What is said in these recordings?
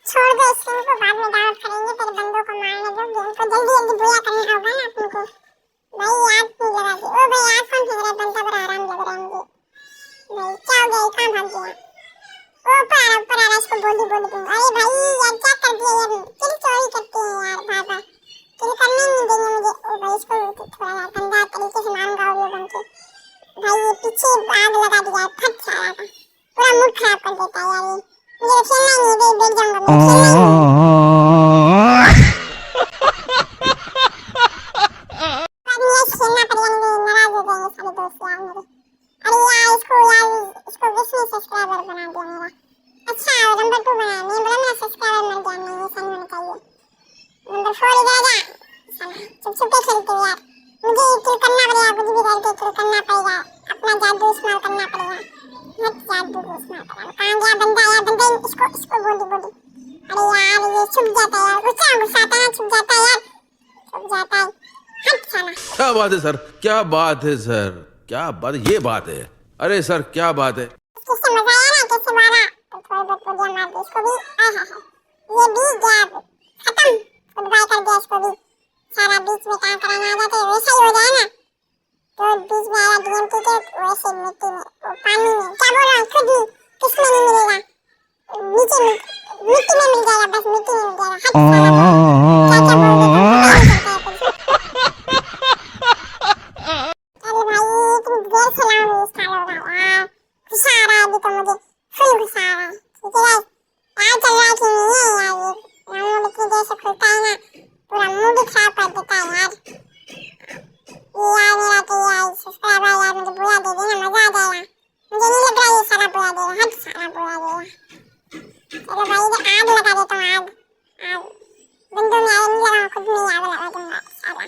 छोड़ दो इसको, बाद में डाउट करेंगे, तेरे बंदों को मारने दो, गेम को जल्दी जल्दी बुरा करना होगा ना अपन को। भाई याद नहीं लगा दी। ओ भाई याद कौन फिर बनता पर आराम लग रहा है मुझे। भाई क्या हो गया, कहाँ भाग गया? ऊपर आ रहा, इसको बोली दूंगा। अरे भाई यार क्या कर दिया यार, चल चोरी करते हैं यार बाबा, चल करने नहीं देंगे मुझे। ओ भाई इसको थोड़ा यार गंदा तरीके से मारूंगा ऑडियो बन के। भाई ये पीछे आग लगा दिया, फट साला का पूरा मूड खराब कर देता है यार। मुझे खेलना ही नहीं, बैठ जाऊंगा मैं, खेलना ही नहीं। खेलना पड़ेगा, नाराज हो जाएंगे सारे दोस्त यार मेरे। अरे यार इसको किसने सब्सक्राइबर बना दिया मेरा? अच्छा नंबर 2 बनाया, मैं बोला मेरा सब्सक्राइबर मर गया, नहीं ऐसा नहीं होना चाहिए। नंबर 4 इधर आ जा साला, चुप के खेलते हो यार। मुझे किल करना पड़ेगा, कुछ भी करके किल करना पड़ेगा, अपना जादू इस्तेमाल करना पड़ेगा। मत जादू इस्तेमाल करना। कहाँ गया बंदा यार, बंदा इसको बोली। अरे यार ये छुप जाता है यार, गुस्सा आता है, छुप जाता है यार, छुप जाता है। हट साला। क्या बात है सर, क्या बात है सर, क्या बात, ये बात है। अरे सर क्या बात है। किससे मजा आया ना, कैसे मारा तो थोड़ा बहुत बोलिया मार दे इसको भी। ये भी गया खत्म, गुड बाय कर दिया इसको भी। सारा बीच में काम कराना आ जाता है, वैसा ही हो जाए ना तो बीच में आया डीएमटी के वैसे मिट्टी में पानी में, क्या बोल रहा हूँ खुद ही, किसमें नहीं मिलेगा, नीचे मिट्टी में मिल जाएगा, बस मिट्टी में मिल जाएगा। हट साला क्या बोल देता है कुछ। अरे भाई तुम देर से लाओ इस सालों का यार, गुस्सा आ रहा है अभी तो मुझे, फुल गुस्सा आ रहा है। ठीक है गाइस, आज चल रहा है कि नहीं है यार, ये राउंड इतनी देर से खुलता है ना, पूरा मूड ही खराब कर देता है यार। यार मेरा तो यार सब्सक्राइबर यार मुझे बुला दे देना, मजा आ जाएगा। मुझे नहीं लग रहा ये साला बुला देगा, हट साला बुला देगा। चलो भाई इधर आग लगा देता हूँ, आग बंदों में आग नहीं लगा, खुद में आग लगा दूंगा साला।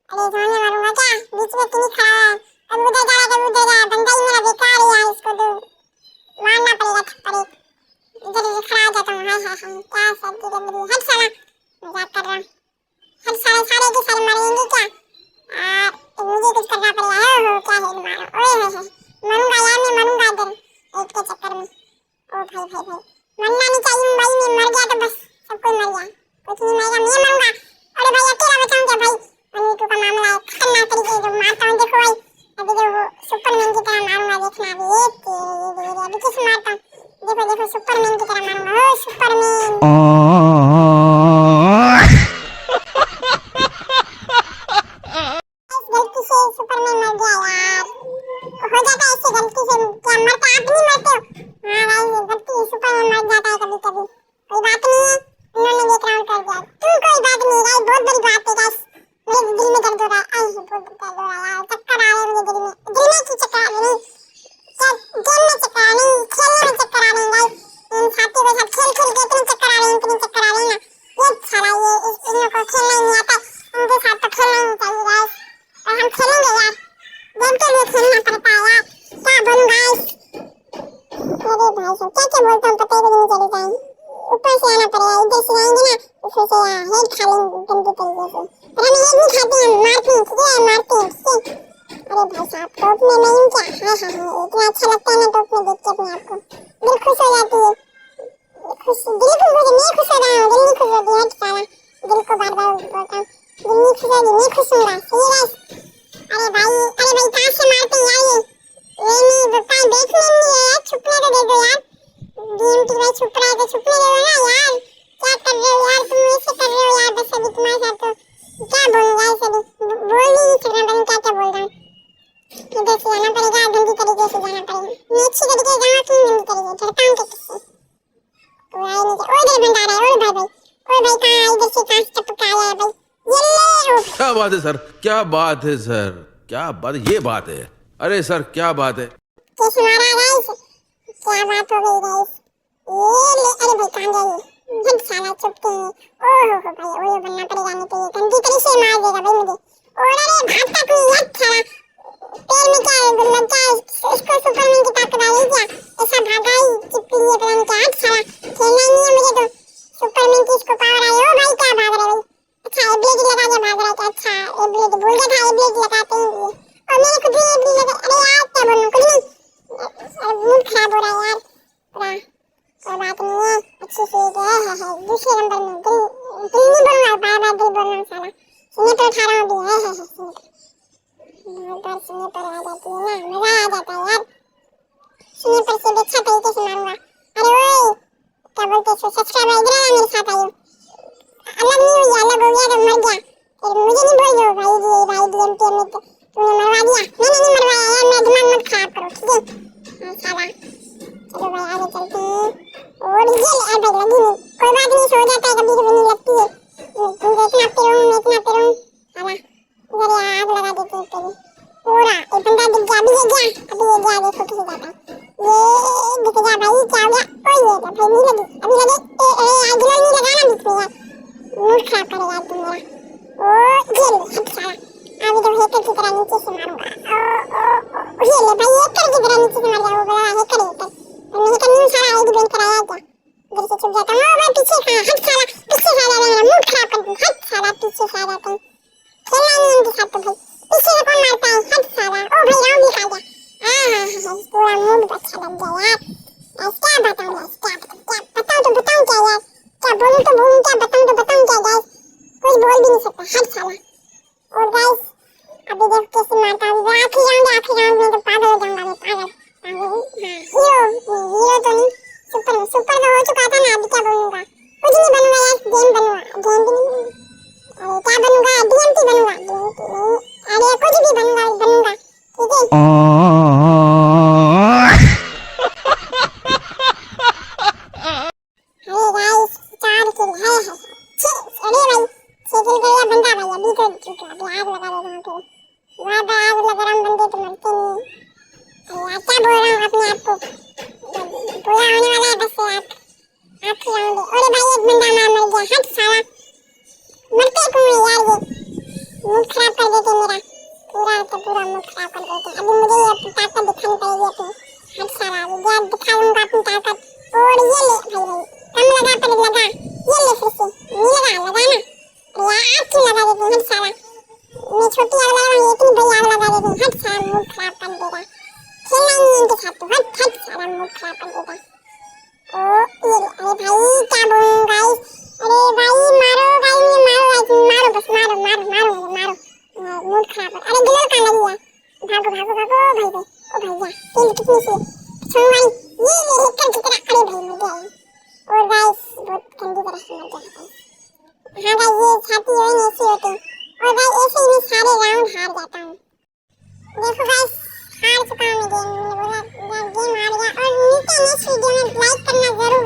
अरे जाने मारूंगा क्या, बीच में क्यों खड़ा है? अब उधर जा, बंदा ही मेरा बेकार है यार, इसको तो मारना पड़ेगा थप्पड़ एक। इधर खड़ा आ जाता हूँ। हाय क्या सर्दी लग रही है, हट साला, मजाक कर रहा हूँ। हट साले, सारे के सारे मरेंगे क्या? मुझे कुछ करना पड़ेगा। हो क्या हेल मारो, ओए मरूंगा यार, मैं मरूंगा इधर एक के चक्कर में। ओ भाई मरना नहीं चाहिए भाई, मैं मर गया तो बस सब कोई मर गया, कुछ नहीं मरेगा, मैं मरूंगा। अरे भाई अकेला बचाऊं क्या भाई? मनीटू का मामला है, खतरनाक तरीके से मारता हूँ, देखो भाई अभी तो वो सुपरमैन की तरह मारूंगा, देखना अभी किस मारता हूँ, देखो सुपरमैन की तरह मारूंगा। ओ सुपरमैन गलती से सुपरमैन मर गया यार, हो जाता है ऐसे गलती से, क्या मरता आप नहीं मरते हो? हाँ भाई गलती सुपरमैन मर जाता है कभी कभी, कोई बात नहीं है, इन्होंने एक राउंड कर दिया तू, कोई बात नहीं गाइस, बहुत बड़ी बात है गाइस। मेरे दिल में दर्द हो रहा है, बहुत दर्द हो रहा है यार, चक्कर आ रहे हैं मुझे दिल में क्यों चक्कर आ रहे हैं? क्या गेम में चक्कर आ रहे हैं, खेलने में चक्कर आ रहे हैं गाइस, इन साथियों के साथ खेल के इतने चक्कर आ रहे हैं, इतने चक्कर आ रहे हैं ना, ये साला ये इन लोगों को खेलना ही नहीं आता, इनके साथ तो खेलना ही नहीं चाहिए गाइस, और हम खेलेंगे यार, गेम के लिए खेलना पड़ता है यार, क्या बनूं गाइस? अरे भाई साहब क्या बोलता हूँ पता ही नहीं चली जाएंगे, ऊपर से आना पड़ेगा, इधर से आएंगे ना तो फिर से यहाँ हेड खा लेंगे गंदी तरीके से, पर हम हेड नहीं खाते हैं, मारते हैं, ठीक है मारते हैं, ठीक है। अरे भाई साहब टॉप में मैं हूँ क्या? हाँ इतना अच्छा लगता है ना टॉप में देख के अपने आप को, दिल खुश हो जाती है, खुश दिल खुश हो, मैं खुश हो रहा हूँ, दिल नहीं खुश होती है साला, दिल को बार बार बोलता हूँ, दिल नहीं खुश होगी, मैं खुश हूँ गाइस। अरे भाई कहाँ से मारते हैं यार ये नहीं रुका, देखने नहीं है यार, छुपने तो दे दो यार, डीएमटी भाई छुप रहा है तो छुपने दो ना यार, क्या कर रहे हो यार तुम, ऐसे कर रहे हो यार, बस अभी तुम्हारे साथ तो क्या बोलूं यार, अभी बोल नहीं सकना, पता क्या बोल रहा हूँ, इधर से जाना पड़ेगा, गंदी तरीके से जाना पड़ेगा, मैं अच्छी तरीके से जाऊँ तुम गंदी तरीके से, झड़काऊँ किससे तो आए नहीं, ओ इधर बंदा आ रहा है, ओ भाई कहाँ इधर से कहाँ से टपका आया है भाई, ये क्या बात है सर, क्या बात है सर, क्या बात, ये बात है। अरे सर क्या बात है, कैसे मारा गाइस, क्या बात हो गई गाइस, ये ले, अरे भाई कहाँ गया ये, हट साला चुपके। ओहो हो भाई ओयो बनना पड़ेगा नहीं तो ये गंदी तरह से मार देगा भाई मुझे। और अरे भागता तू यार साला पैर में क्या लग क्या इसको सुपरमैन की ताकत आ गई क्या? ऐसा भागा ही चिपके लिए पता नहीं क्या। हट साला खेलना ही नहीं है मुझे तो। सुपरमैन की इसको पावर आई। ओ भाई क्या भाग रहा है भाई। अच्छा एबिलिटी लगा के भाग रहा है। अच्छा एबिलिटी भूल गया था एबिलिटी लगाते ही ये। और मेरे को भी एबिलिटी लगा। अरे यार क्या बोलूं कुछ नहीं। अरे मूड खराब हो रहा है यार पूरा। कोई बात नहीं है अच्छी चीज है दूसरे नंबर में दिल नहीं बोलूंगा बार बार दिल बोलना साला। सुने तो उठा रहा हूँ अभी है सुने पर सुने पर आ जाती है ना मजा आ जाता है यार। सुने पर से अच्छा तरीके से मारूंगा। अरे ओए क्या बोलते हो सब्सक्राइबर इधर आ मेरे साथ आइए। अलग नहीं हुई अलग हो गया तो मर गया फिर मुझे नहीं बोल दो भाई डीएमपी में तो तूने मरवा दिया। मैंने नहीं मरवाया यार मेरा दिमाग मत खराब करो ठीक है। हाँ साला चलो भाई आगे चलते हैं। और ये ले भाई लगी नहीं कोई बात नहीं सो जाता है कभी कभी नहीं लगती है। तुम इतना पेरूं मैं इतना पेरूं साला इधर आग लगा देती है तेरी पूरा। एक बंदा दिख गया अभी ये गया देखो किसी जाता ये दिख गया भाई क्या हो गया। ओए ये भाई नहीं लगी अभी लगे आग नहीं लगाना बीच में यार मूड खराब करेगा यार तुम मेरा। ओ ये ले हट साला अभी तो हैकर की तरह नीचे से मारूंगा। ये ले भाई हैकर की तरह नीचे से मार जाओ बड़ा हैकर मैंने कहीं सारा आईडी बैन कराया क्या इधर से छुप जाता हूँ। भाई पीछे खा हट साला पीछे खा जा मेरा मूड खराब कर दूँ। हट साला पीछे खा जाता हूँ खेलना नहीं उनके साथ तो भाई पीछे से कौन मारता है। हट साला ओ भाई राउंड भी खा गया। पूरा मूड अच्छा लग गया यार। क्या बताऊँ तो बताऊँ क्या यार क्या बोलूँ तो बोलूँ क्या बताऊँ क्या गाइस कुछ बोल भी नहीं सकता। हट साला। और गाइस अभी देख कैसे मारता हूँ आखिरी राउंड में तो पागल हो जाऊंगा मैं पागल। हीरो तो नहीं सुपर तो हो चुका था ना अभी क्या बनूंगा कुछ नहीं बनूंगा यार गेम बनूंगा गेम भी नहीं। अरे क्या बनूंगा डीएमपी बनूंगा डीएमपी नहीं अरे कुछ भी बनूंगा ठीक है। अरे गाइस 4 किल है अरे भाई 6 किल का बंदा भाई अभी तो चुका अभी आग लगा देगा फिर वहाँ पे आग लगा रहा बंदे तो मरते नहीं। अरे क्या बोल रहा हूँ अपने आप को पूरा होने वाला है बस यार आखिरी राउंड है। अरे भाई एक बंदा मर गया। हट साला मरते क्यों है यार ये मूड खराब कर देते मेरा पूरा मूड खराब कर देते। अभी मुझे ये ताकत दिखानी पड़ेगी अपनी। हट साला अभी क्या दिखाऊंगा अपनी ताकत। और ये ले भाई कम लगा पर लगा ये ले फिर से नहीं लगा ना यार आग क्यों लगा देती हट साला मैं छोटी आग लगा रही हूँ इतनी बड़ी आग लगा देती हट साला मूड खराब कर देगा खेलना ही नहीं इनके साथ तो हट साला मूड खराब कर देगा। ओ ये अरे भाई क्या बोलूं गाइस अरे भाई मारो बस मारो मूड खराब अरे गिलर कहाँ लगी है भागो भाई ओ भाई जा तेल कितनी सी छुड़वाई ये ले हैकर की तरह अरे भाई मर गया और गाइस बहुत गंदी तरह से मर गया। हाँ गाइस ये छाती है नहीं ऐसी होती और गाइस ऐसे ही मैं सारे राउंड हार जाता हूँ। देखो गाइस हार चुका हूँ मैं गेम मैंने बोला गेम हार गया। और नीचे नेक्स्ट वीडियो में लाइक करना जरूर